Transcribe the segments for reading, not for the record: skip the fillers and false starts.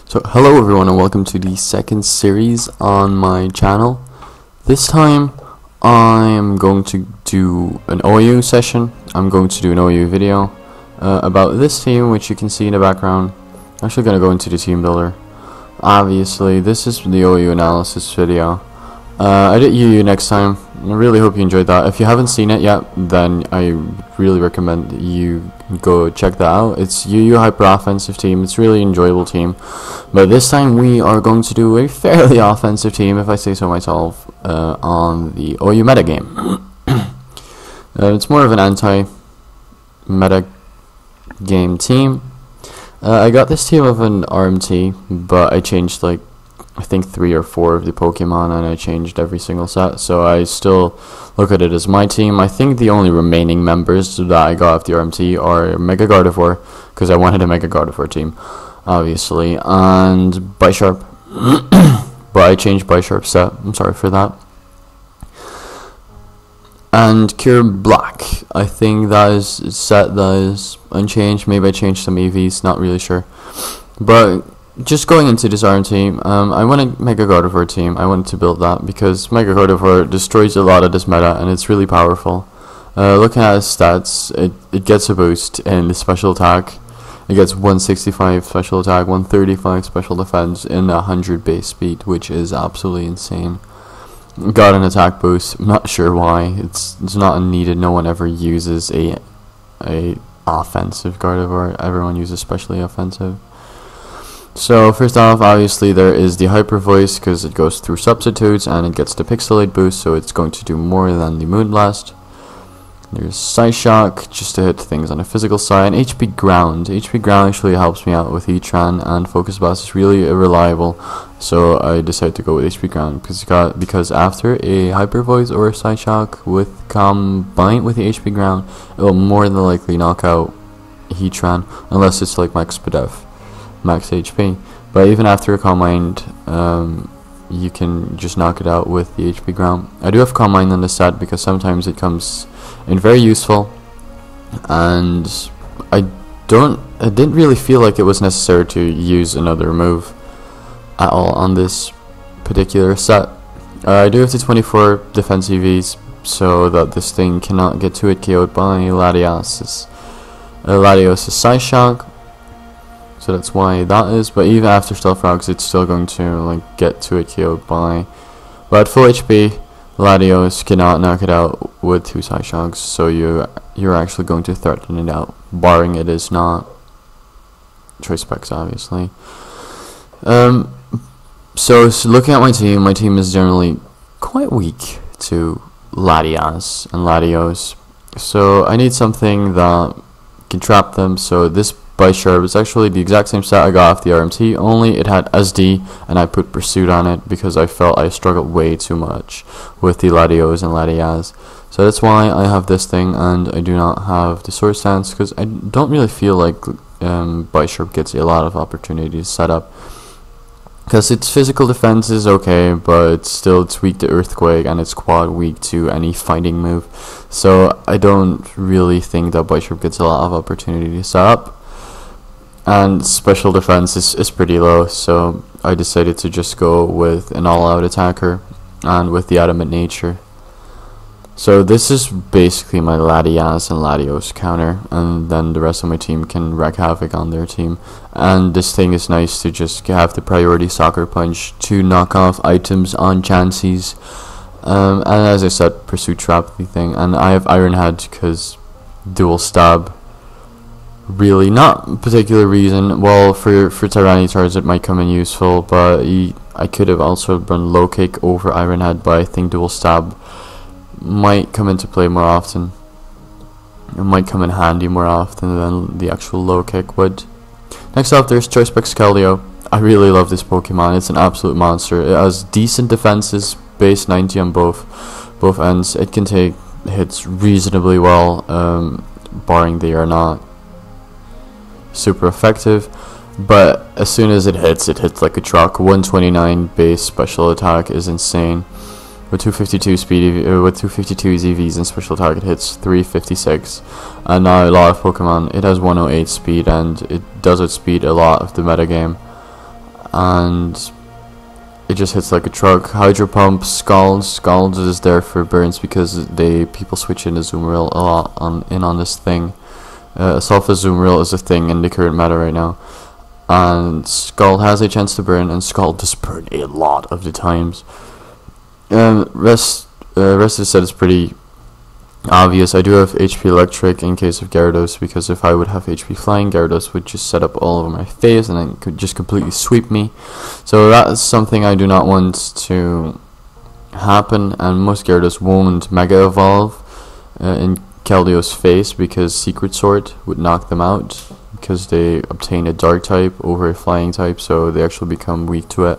So hello everyone and welcome to the second series on my channel. This time I am going to do an OU session. I'm going to do an OU video about this team, which you can see in the background. I'm actually going to go into the team builder. Obviously this is the OU analysis video. I did UU next time. I really hope you enjoyed that. If you haven't seen it yet, then I really recommend you go check that out. It's UU hyper offensive team. It's a really enjoyable team. But this time we are going to do a fairly offensive team, if I say so myself, on the OU metagame. It's more of an anti-meta game team. I got this team of an RMT, but I changed like I think 3 or 4 of the Pokemon, and I changed every single set, so I still look at it as my team. I think the only remaining members that I got off the RMT are Mega Gardevoir, because I wanted a Mega Gardevoir team, obviously, and Bisharp, but I changed Bisharp's set, I'm sorry for that. And Kyurem-Black, I think that is a set that is unchanged. Maybe I changed some EVs, not really sure, but just going into this RMT, I want to make a Gardevoir team. I wanted to build that because Mega Gardevoir destroys a lot of this meta and it's really powerful. Looking at his stats, it gets a boost in the special attack. It gets 165 special attack, 135 special defense, and 100 base speed, which is absolutely insane. Got an attack boost. I'm not sure why. It's not needed. No one ever uses a offensive Gardevoir. Everyone uses especially offensive. So first off, obviously there is the Hyper Voice, because it goes through substitutes and it gets the Pixelate boost, so it's going to do more than the Moonblast. There's Psyshock, just to hit things on the physical side. And HP Ground. HP Ground actually helps me out with Heatran, and Focus Blast is really reliable, so I decided to go with HP Ground because after a Hyper Voice or a Psyshock combined with the HP Ground, it will more than likely knock out Heatran, unless it's like Max Spadef, max HP. But even after a Calm Mind, you can just knock it out with the HP Ground. I do have Calm Mind on the set because sometimes it comes in very useful, and I didn't really feel like it was necessary to use another move at all on this particular set. I do have the 24 defense EVs so that this thing cannot get 2-hit KO'd by Latios' Psyshock. So that's why that is, but even after Stealth Rocks, it's still going to like get to it KO'd by. But at full HP, Latios cannot knock it out with 2 Psyshocks, so you're actually going to threaten it out, barring it is not Choice Specs, obviously. So looking at my team is generally quite weak to Latios and Latios, so I need something that can trap them. So this Bisharp is actually the exact same set I got off the RMT, only it had SD, and I put Pursuit on it because I felt I struggled way too much with the Latios and Latias. So that's why I have this thing, and I do not have the Sword Stance, because I don't really feel like Bisharp gets a lot of opportunities set up. Because its physical defense is okay, but it's weak to Earthquake, and it's quad weak to any fighting move. So I don't really think that Bisharp gets a lot of opportunity to set up. And special defense is pretty low, so I decided to just go with an all-out attacker and with the Adamant Nature. So this is basically my Latias and Latios counter, and then the rest of my team can wreak havoc on their team. And this thing is nice to just have the priority Soccer Punch to knock off items on chances. And as I said, Pursuit Trap the thing, and I have Iron Head because Dual Stab. Really, not particular reason. Well, for Tyranitar's it might come in useful, but I could have also run Low Kick over Iron Head, but I think Dual Stab might come into play more often. It might come in handy more often than the actual Low Kick would. Next up, there's Choice Specs Keldeo. I really love this Pokemon. It's an absolute monster. It has decent defenses, base 90 on both ends. It can take hits reasonably well, barring they are not super effective, but as soon as it hits like a truck. 129 base special attack is insane. with 252 speed, with 252 EVs and special attack, it hits 356. And now a lot of Pokemon, it has 108 speed, and it does outspeed a lot of the metagame. And it just hits like a truck. Hydro Pump, Scald is there for burns because people switch into Azumarill a lot on this thing. Assault Azumarill is a thing in the current meta right now, and Scald has a chance to burn, and Scald does burn a lot of the times. Rest of the set is pretty obvious. I do have HP Electric in case of Gyarados, because if I would have HP Flying, Gyarados would just set up all over my face and then could just completely sweep me. So that is something I do not want to happen, and most Gyarados won't Mega Evolve in Keldeo's face, because Secret Sword would knock them out, because they obtain a Dark type over a Flying type, so they actually become weak to it.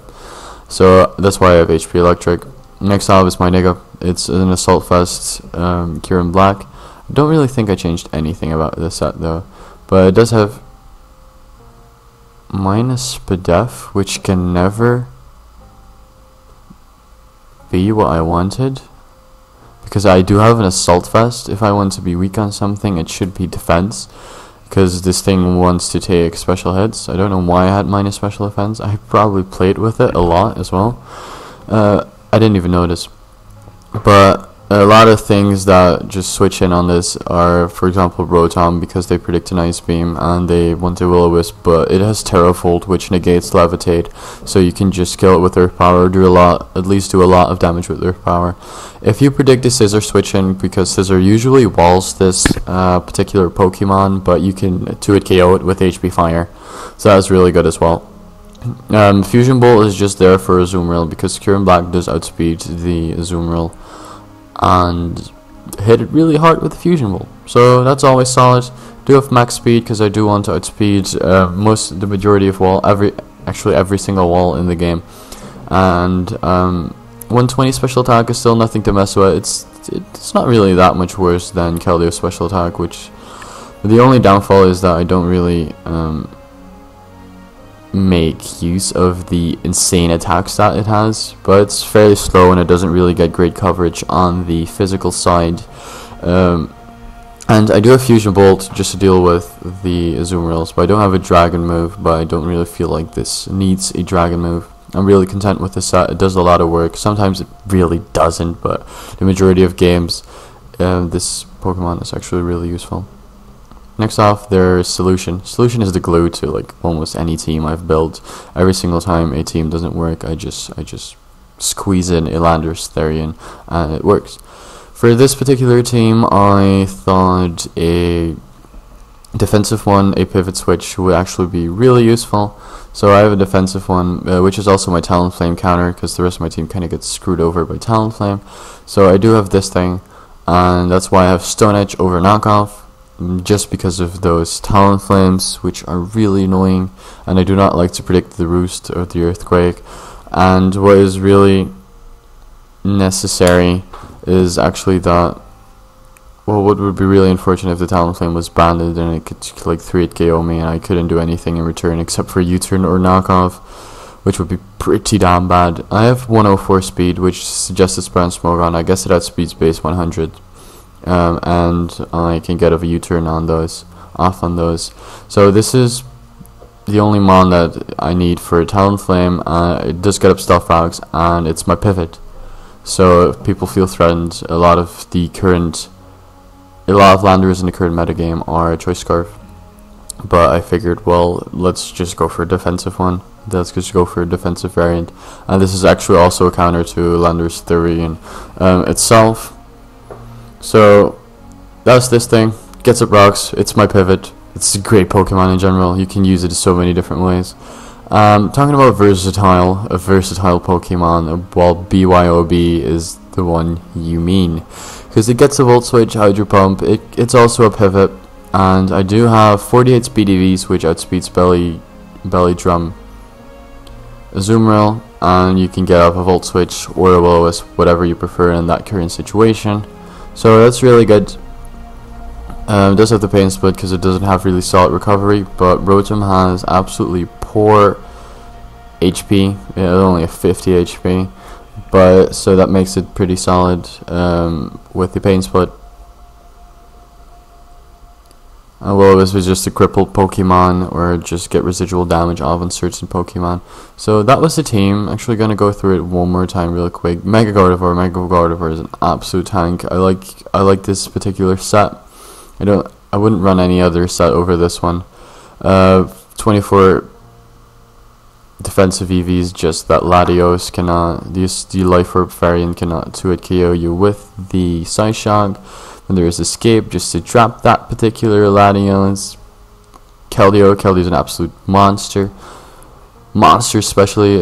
So that's why I have HP Electric. Next off is my Nigga. It's an Assault Vest, Kyurem-Black. I don't really think I changed anything about this set though, but it does have minus Spadef, which can never be what I wanted, because I do have an Assault Vest. If I want to be weak on something, it should be defense, because this thing wants to take special hits. I don't know why I had minus special defense. I probably played with it a lot as well. I didn't even notice. But a lot of things that just switch in on this are, for example, Rotom, because they predict an Ice Beam and they want a Will-O-Wisp, but it has Terrafold, which negates Levitate, so you can just kill it with Earth Power, at least do a lot of damage with Earth Power. If you predict a Scissor switch in, because Scissor usually walls this particular Pokemon, but you can 2-hit KO it with HP Fire, so that's really good as well. Fusion Bolt is just there for Azumarill, because Kyurem-Black does outspeed the Azumarill and hit it really hard with the Fusion Bolt, so that's always solid. Do have max speed, because I do want to outspeed the majority of every single wall in the game. And 120 special attack is still nothing to mess with. It's not really that much worse than Keldeo's special attack, which the only downfall is that I don't really make use of the insane attacks that it has, but it's fairly slow and it doesn't really get great coverage on the physical side. And I do have Fusion Bolt just to deal with the Azumarills, but I don't have a Dragon move, but I don't really feel like this needs a Dragon move. I'm really content with this set. It does a lot of work. Sometimes it really doesn't, but the majority of games this Pokemon is actually really useful. Next off, there's Solution. Solution is the glue to like almost any team I've built. Every single time a team doesn't work, I just squeeze in a Landorus-Therian and it works. For this particular team, I thought a defensive one, a pivot switch, would actually be really useful. So I have a defensive one, which is also my Talonflame counter, because the rest of my team kind of gets screwed over by Talonflame. So I do have this thing, and that's why I have Stone Edge over Knockoff, just because of those Talonflames, which are really annoying, and I do not like to predict the Roost or the Earthquake. And what is really necessary is actually that, well, what would be really unfortunate if the Talonflame was banded and it could like 3-hit KO me and I couldn't do anything in return except for U-turn or knockoff, which would be pretty damn bad. I have 104 speed, which suggests it's Brown Smogon. I guess it outspeeds base 100. And I can get a U-turn on those, off on those. So this is the only mon that I need for Talonflame. It does get up Stealth Routes, and it's my pivot. So if people feel threatened, a lot of Landorus in the current metagame are Choice Scarf. But I figured, well, let's just go for a defensive one. Let's just go for a defensive variant. And this is actually also a counter to Landorus-Therian itself. So that's this thing. Gets up rocks. It's my pivot. It's a great Pokemon in general. You can use it in so many different ways. Talking about a versatile Pokemon, well, BYOB is the one you mean, because it gets a Volt Switch, Hydro Pump. It's also a pivot, and I do have 48 speed EVs, which outspeeds Belly Drum Azumarill, and you can get up a Volt Switch or a Will-O-Wisp, whatever you prefer in that current situation. So that's really good. It does have the Pain Split because it doesn't have really solid recovery, but Rotom has absolutely poor HP. It only have 50 HP, but so that makes it pretty solid with the pain split. Well, this was just a crippled Pokemon, or just get residual damage off on certain Pokemon. So that was the team. Actually going to go through it one more time real quick. Mega Gardevoir is an absolute tank. I like this particular set. I wouldn't run any other set over this one. 24 defensive EVs, just that Latios cannot, the Life Orb variant cannot 2-hit KO you with the Psyshock. And there is Escape just to trap that particular Latios. Keldeo is an absolute monster. Especially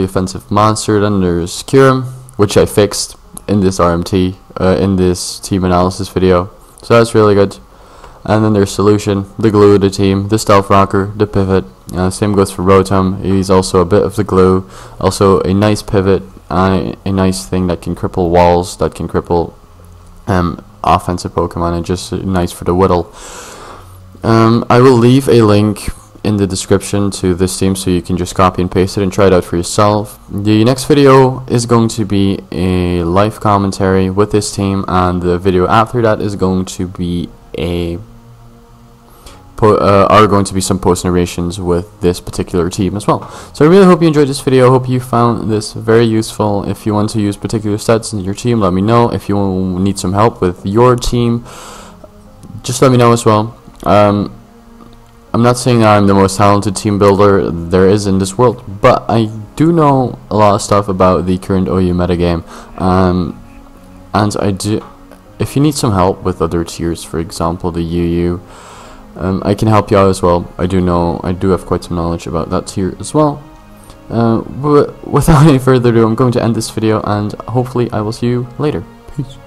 offensive monster. Then there's Kyurem, which I fixed in this RMT, in this team analysis video. So that's really good. And then there's Solution, the glue of the team, the Stealth Rocker, the pivot. Same goes for Rotom. He's also a bit of the glue. Also a nice pivot, a nice thing that can cripple walls, that can cripple offensive Pokemon, and just nice for the whittle. I will leave a link in the description to this team so you can just copy and paste it and try it out for yourself. The next video is going to be a live commentary with this team, and the video after that is going to be are going to be some post narrations with this particular team as well. So I really hope you enjoyed this video. I hope you found this very useful. If you want to use particular sets in your team, let me know. If you need some help with your team, just let me know as well. I'm not saying I'm the most talented team builder there is in this world, but I do know a lot of stuff about the current OU metagame, and I do. If you need some help with other tiers, for example the UU, I can help you out as well. I do have quite some knowledge about that tier as well. But without any further ado, I'm going to end this video, and hopefully I will see you later. Peace.